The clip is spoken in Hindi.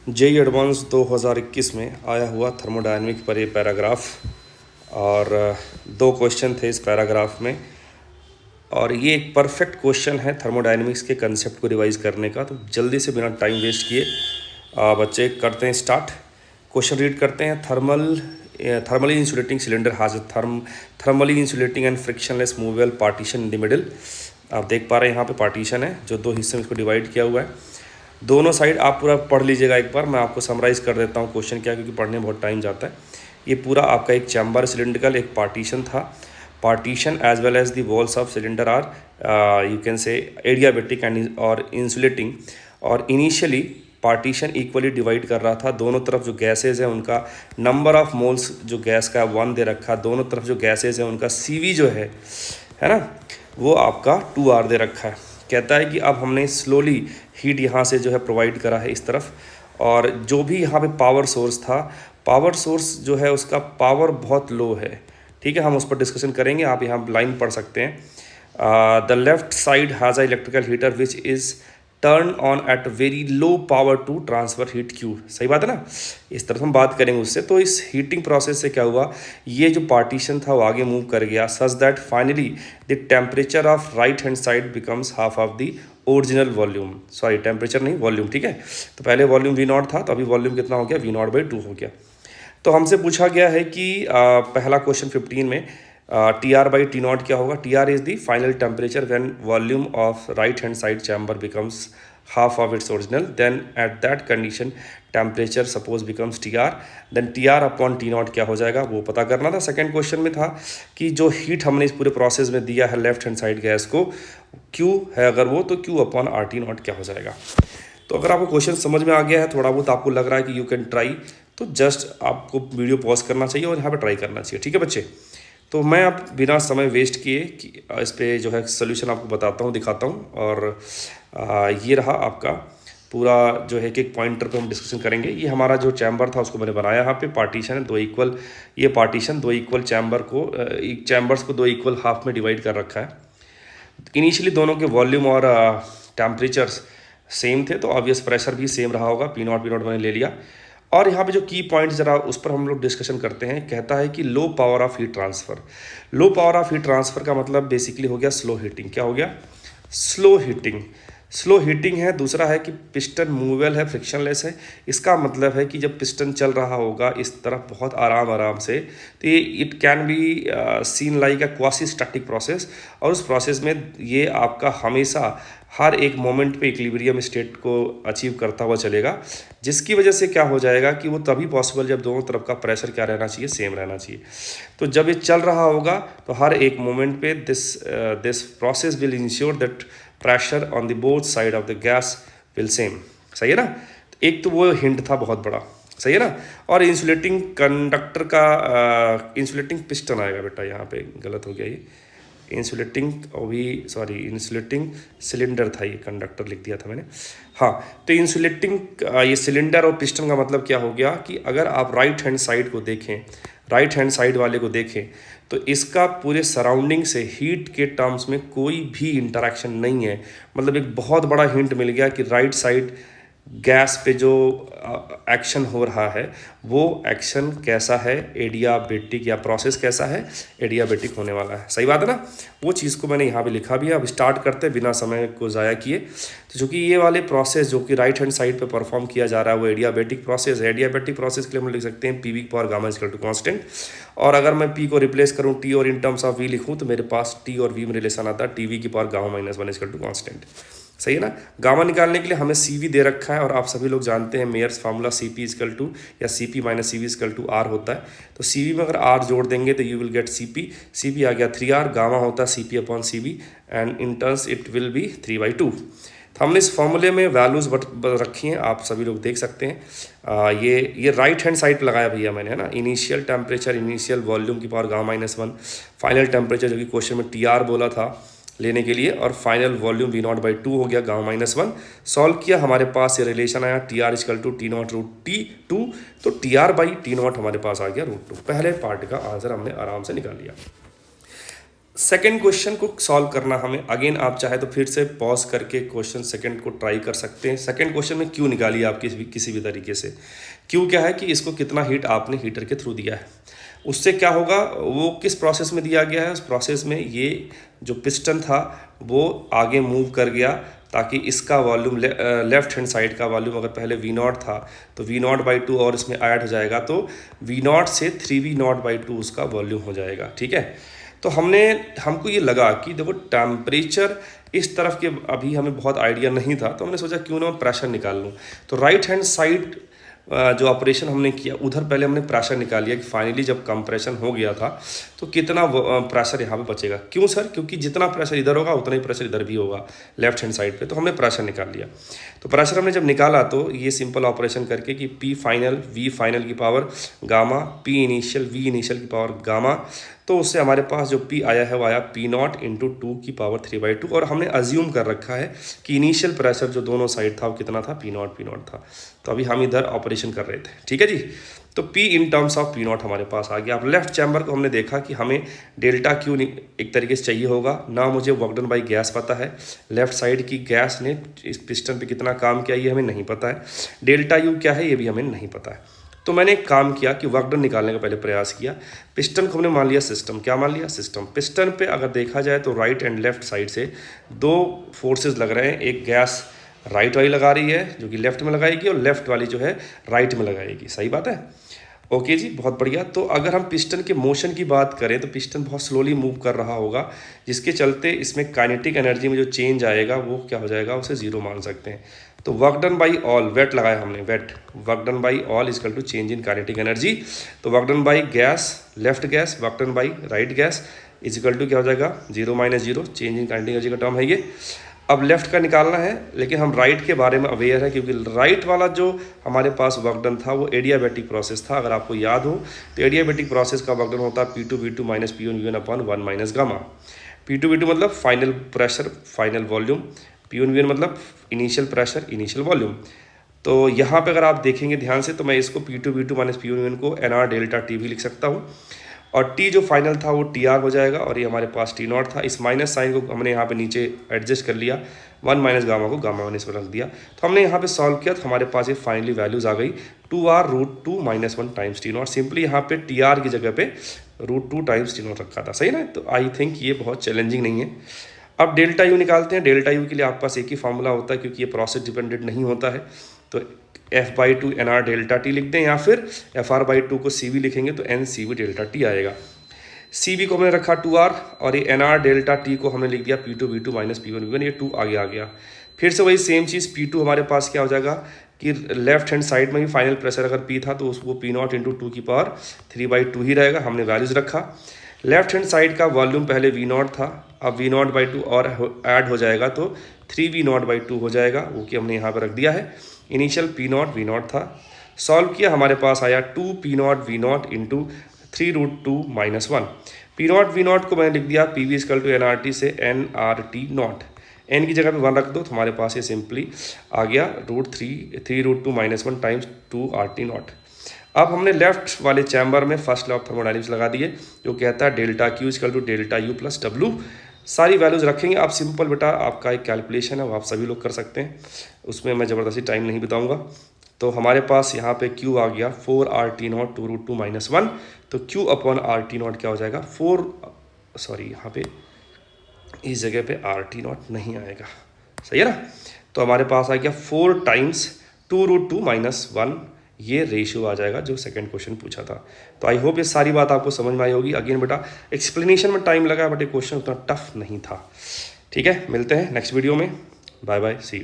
जेई एडवांस 2021 में आया हुआ थर्मोडायनेमिक पर ये पैराग्राफ और दो क्वेश्चन थे इस पैराग्राफ में। और ये एक परफेक्ट क्वेश्चन है थर्मोडायनेमिक्स के कंसेप्ट को रिवाइज करने का। तो जल्दी से बिना टाइम वेस्ट किए बच्चे करते हैं स्टार्ट। क्वेश्चन रीड करते हैं। Thermally insulating cylinder has a thermally insulating and frictionless movable partition in the middle. आप देख पा रहे हैं यहाँ पे पार्टीशन है जो दो हिस्से में इसको डिवाइड किया हुआ है। दोनों साइड आप पूरा पढ़ लीजिएगा एक बार। मैं आपको समराइज़ कर देता हूँ क्वेश्चन क्या, क्योंकि पढ़ने में बहुत टाइम जाता है। ये पूरा आपका एक चैम्बर सिलिंड्रिकल एक पार्टीशन था। Partition as well as the walls of cylinder are you can say adiabatic and और इंसुलेटिंग। और इनिशियली पार्टीशन इक्वली डिवाइड कर रहा था। दोनों तरफ जो गैसेज है उनका नंबर ऑफ मोल्स जो गैस का 1 दे रखा। दोनों तरफ जो गैसेज है उनका CV जो है ना, वो आपका 2R दे रखा है। कहता है कि अब हमने स्लोली हीट यहाँ से जो है प्रोवाइड करा है इस तरफ। और जो भी यहाँ पे पावर सोर्स था, पावर सोर्स जो है उसका पावर बहुत लो है। ठीक है, हम उस पर डिस्कशन करेंगे। आप यहाँ लाइन पढ़ सकते हैं। The left side has a electrical heater which is turn on at very low power to transfer heat Q. सही बात है ना। इस तरफ हम बात करेंगे उससे। तो इस हीटिंग प्रोसेस से क्या हुआ, ये जो पार्टीशन था वो आगे मूव कर गया such that finally the temperature of right hand side becomes half of the original volume. Sorry, temperature नहीं, वॉल्यूम। ठीक है, तो पहले वॉल्यूम V0 था, तो अभी वॉल्यूम कितना हो गया, V0/2 हो गया। तो हमसे पूछा गया है कि पहला क्वेश्चन 15 में TR/T0 क्या होगा। TR is the final temperature when volume of right hand side chamber becomes half of its original, then at that condition temperature suppose becomes TR, then TR/T0 क्या हो जाएगा वो पता करना था। सेकेंड क्वेश्चन में था कि जो हीट हमने इस पूरे प्रोसेस में दिया है लेफ्ट हैंड साइड गैस को, Q है अगर वो, तो Q/RT0 क्या हो जाएगा। तो अगर आपको क्वेश्चन समझ में आ गया है, थोड़ा बहुत आपको लग रहा है कि यू कैन ट्राई, तो जस्ट आपको वीडियो पॉज करना चाहिए और यहाँ पे ट्राई करना चाहिए। ठीक है बच्चे, तो मैं अब बिना समय वेस्ट किए कि इस पे जो है सोल्यूशन आपको बताता हूँ, दिखाता हूँ। और ये रहा आपका पूरा जो है कि एक पॉइंटर पे हम डिस्कशन करेंगे। ये हमारा जो चैम्बर था उसको मैंने बनाया। यहाँ पे पार्टीशन है दो इक्वल, ये पार्टीशन दो इक्वल चैम्बर को चैम्बर्स को दो इक्वल हाफ में डिवाइड कर रखा है। इनिशियली दोनों के वॉल्यूम और टेम्परेचर्स सेम थे, तो ऑब्वियस प्रेशर भी सेम रहा होगा। P0 मैंने ले लिया। और यहाँ पे जो की पॉइंट ज़रा उस पर हम लोग डिस्कशन करते हैं। कहता है कि low power of heat transfer. Low power of heat transfer का मतलब बेसिकली हो गया स्लो हीटिंग। क्या हो गया, स्लो हीटिंग। स्लो हीटिंग है। दूसरा है कि पिस्टन मूवेबल है, फ्रिक्शनलेस है। इसका मतलब है कि जब पिस्टन चल रहा होगा इस तरफ बहुत आराम आराम से, तो ये it can be seen like a quasi static process. और उस प्रोसेस में ये आपका हमेशा हर एक मोमेंट पे इक्विलिब्रियम स्टेट को अचीव करता हुआ चलेगा, जिसकी वजह से क्या हो जाएगा कि वो तभी पॉसिबल जब दोनों तरफ का प्रेशर क्या रहना चाहिए, सेम रहना चाहिए। तो जब ये चल रहा होगा तो हर एक मोमेंट पे this process will ensure that pressure on the both side of the gas will same. सही है ना। एक तो वो हिंट था बहुत बड़ा, सही है ना। और इंसुलेटिंग कंडक्टर का इंसुलेटिंग पिस्टन आएगा बेटा, यहाँ पे गलत हो गया ये। इंसुलेटिंग अभी सॉरी इंसुलेटिंग सिलेंडर था, ये कंडक्टर लिख दिया था मैंने। हाँ, तो इंसुलेटिंग ये सिलेंडर और पिस्टन का मतलब क्या हो गया कि अगर आप राइट हैंड साइड को देखें, राइट हैंड साइड वाले को देखें, तो इसका पूरे सराउंडिंग से हीट के टर्म्स में कोई भी इंटरेक्शन नहीं है। मतलब एक बहुत बड़ा हिंट मिल गया कि राइट साइड गैस पे जो एक्शन हो रहा है वो एक्शन कैसा है, एडियाबेटिक, या प्रोसेस कैसा है, एडियाबेटिक होने वाला है। सही बात है ना। वो चीज़ को मैंने यहाँ पे लिखा भी है। अब स्टार्ट करते हैं बिना समय को ज़ाया किए। तो चूँकि ये वाले प्रोसेस जो कि राइट हैंड साइड पे परफॉर्म किया जा रहा है वो एडियाबेटिक प्रोसेस है। एडियाबेटिक प्रोसेस के लिए हम लिख सकते हैं PV की power gamma equal to constant. और अगर मैं P को रिप्लेस करूँ T और इन टर्म्स ऑफ V लिखूँ, तो मेरे पास T और V में रिलेशन आता है TV की power gamma -1 equal to constant. सही है ना। गामा निकालने के लिए हमें CV दे रखा है, और आप सभी लोग जानते हैं Mayer's formula CP equal to या CP - CV equal to R होता है। तो CV में अगर R जोड़ देंगे तो यू विल गेट CP आ गया 3R। गामा होता है CP/CV and in terms it will be 3/2। तो हमने इस फॉर्मूले में वैल्यूज़ रखी हैं, आप सभी लोग देख सकते हैं। ये राइट हैंड साइड पर लगाया भैया मैंने, है ना। इनिशियल टेम्परेचर, इनिशियल वॉल्यूम की पावर गामा -1, फाइनल टेम्परेचर जो कि क्वेश्चन में TR बोला था लेने के लिए, और फाइनल वॉल्यूम V0/2 हो गया गामा -1। सॉल्व किया, हमारे पास ये रिलेशन आया TR = T0√T2। तो TR/T0 हमारे पास आ गया √2। पहले पार्ट का आंसर हमने आराम से निकाल लिया। सेकेंड क्वेश्चन को सॉल्व करना हमें, अगेन आप चाहे तो फिर से पॉज करके क्वेश्चन सेकंड को ट्राई कर सकते हैं। सेकंड क्वेश्चन में क्यू निकालिए आप किसी भी तरीके से। क्यू क्या है कि इसको कितना हीट आपने हीटर के थ्रू दिया है, उससे क्या होगा, वो किस प्रोसेस में दिया गया है, उस प्रोसेस में ये जो पिस्टन था वो आगे मूव कर गया ताकि इसका वॉल्यूम लेफ्ट हैंड साइड का वॉल्यूम अगर पहले V0 था तो V0/2 और इसमें ऐड हो जाएगा तो V0 से 3V0/2 उसका वॉल्यूम हो जाएगा। ठीक है, तो हमको ये लगा कि देखो टेम्परेचर इस तरफ के अभी हमें बहुत आइडिया नहीं था, तो हमने सोचा क्यों ना प्रेशर निकाल लूँ। तो राइट हैंड साइड जो ऑपरेशन हमने किया उधर पहले हमने प्रेशर निकाल लिया कि फाइनली जब कंप्रेशन हो गया था तो कितना प्रेशर यहाँ पे बचेगा। क्यों सर? क्योंकि जितना प्रेशर इधर होगा उतना ही प्रेशर इधर भी होगा लेफ्ट हैंड साइड पे, तो हमने प्रेशर निकाल लिया। तो प्रेशर हमने जब निकाला तो ये सिंपल ऑपरेशन करके कि P फाइनल V फाइनल की power gamma P initial V initial की पावर गामा, तो उससे हमारे पास जो P आया है वो आया P0 इंटू 2 की पावर 3/2। और हमने अज्यूम कर रखा है कि इनिशियल प्रेशर जो दोनों साइड था वो कितना था, P0 था। तो अभी हम इधर ऑपरेशन कर रहे थे। ठीक है जी, तो P in terms of P0 हमारे पास आ गया। अब लेफ्ट चैम्बर को हमने देखा कि हमें डेल्टा क्यू एक तरीके से चाहिए होगा ना, मुझे वर्क डन बाई गैस पता है, लेफ्ट साइड की गैस ने इस पिस्टन पे कितना काम किया ये हमें नहीं पता है, डेल्टा यू क्या है ये भी हमें नहीं पता है। तो मैंने एक काम किया कि वर्क डन निकालने का पहले प्रयास किया। पिस्टन को हमने मान लिया सिस्टम। क्या मान लिया? सिस्टम। पिस्टन पे अगर देखा जाए तो राइट एंड लेफ्ट साइड से दो फोर्सेस लग रहे हैं, एक गैस राइट वाली लगा रही है जो कि लेफ्ट में लगाएगी और लेफ्ट वाली जो है राइट में लगाएगी। सही बात है? ओके जी, बहुत बढ़िया। तो अगर हम पिस्टन के मोशन की बात करें तो पिस्टन बहुत स्लोली मूव कर रहा होगा, जिसके चलते इसमें काइनेटिक एनर्जी में जो चेंज आएगा वो क्या हो जाएगा, उसे जीरो मान सकते हैं। तो work done by all, weight लगाया हमने, weight work done by all is equal to change in kinetic energy. तो work done by gas left gas, work done by right gas is equal to क्या हो जाएगा, 0 - 0, चेंज इन काइनेटिक एनर्जी का टर्म है ये। अब लेफ्ट का निकालना है, लेकिन हम राइट के बारे में अवेयर है क्योंकि राइट वाला जो हमारे पास वर्क डन था वो एडियाबैटिक प्रोसेस था। अगर आपको याद हो तो एडियाबैटिक प्रोसेस का वर्क डन होता है P2V2 - P1V1/1 minus gamma. P2V2 मतलब final pressure final volume, P1V1 मतलब इनिशियल प्रेशर इनिशियल वॉल्यूम। तो यहाँ पे अगर आप देखेंगे ध्यान से तो मैं इसको P2V2 - P1V1 को NR डेल्टा T भी लिख सकता हूँ, और T जो फाइनल था वो TR हो जाएगा, और ये हमारे पास T0 था। इस माइनस साइन को हमने यहाँ पे नीचे एडजस्ट कर लिया, 1 माइनस गामा को गामा 1 इस पर रख दिया। तो हमने यहाँ पे सॉल्व किया तो हमारे पास ये फाइनली वैल्यूज आ गई 2R√2 - 1 टाइम्स T0। सिंपली यहाँ पे TR की जगह पे √2 टाइम्स T0 रखा था। सही ना? तो आई थिंक ये बहुत चैलेंजिंग नहीं है। अब डेल्टा यू निकालते हैं। डेल्टा यू के लिए आपके पास एक ही फार्मूला होता है क्योंकि ये प्रोसेस डिपेंडेंट नहीं होता है। तो F/2 NR डेल्टा T लिख दें, या फिर FR/2 को CV लिखेंगे तो NCV डेल्टा T आएगा। CV को हमने रखा 2R और ये NR डेल्टा T को हमने लिख दिया P2V2 - P1V1, ये 2 आगे आ गया। फिर से वही सेम चीज़ P2 हमारे पास क्या हो जाएगा कि लेफ्ट हैंड साइड में भी फाइनल प्रेशर अगर P था तो उसको P0 इंटू 2 की पावर 3/2 ही रहेगा। हमने वैल्यूज रखा। लेफ्ट हैंड साइड का वॉल्यूम पहले V0 था, अब V0/2 और ऐड हो जाएगा तो 3V0/2 हो जाएगा, वो कि हमने यहाँ पर रख दिया है। इनिशियल P0 V0 था, सॉल्व किया हमारे पास आया 2P0 V0 into 3√2 - 1। P0 V0 को मैंने लिख दिया PV इजकल टू NRT से NRT0। n की जगह पे 1 रख दो तो हमारे पास ये सिंपली आ गया √3√2 - 1 टाइम्स 2RT0। अब हमने लेफ्ट वाले चैम्बर में फर्स्ट लॉ ऑफ थर्मोडायनेमिक्स लगा दिए जो कहता है delta Q equal to delta U plus W। सारी वैल्यूज रखेंगे। आप सिंपल बेटा आपका एक कैलकुलेशन है वो आप सभी लोग कर सकते हैं, उसमें मैं ज़बरदस्ती टाइम नहीं बिताऊंगा। तो हमारे पास यहाँ पे Q आ गया 4RT0 2√2 - 1। तो Q/RT0 क्या हो जाएगा यहाँ पे इस जगह पे RT0 नहीं आएगा। सही है ना? तो हमारे पास आ गया 4 टाइम्स 2√2 - 1, ये रेशियो आ जाएगा जो सेकंड क्वेश्चन पूछा था। तो आई होप ये सारी बात आपको समझ में आई होगी। अगेन बेटा एक्सप्लेनेशन में टाइम लगा बट ये क्वेश्चन उतना टफ नहीं था। ठीक है, मिलते हैं नेक्स्ट वीडियो में। Bye bye, see you.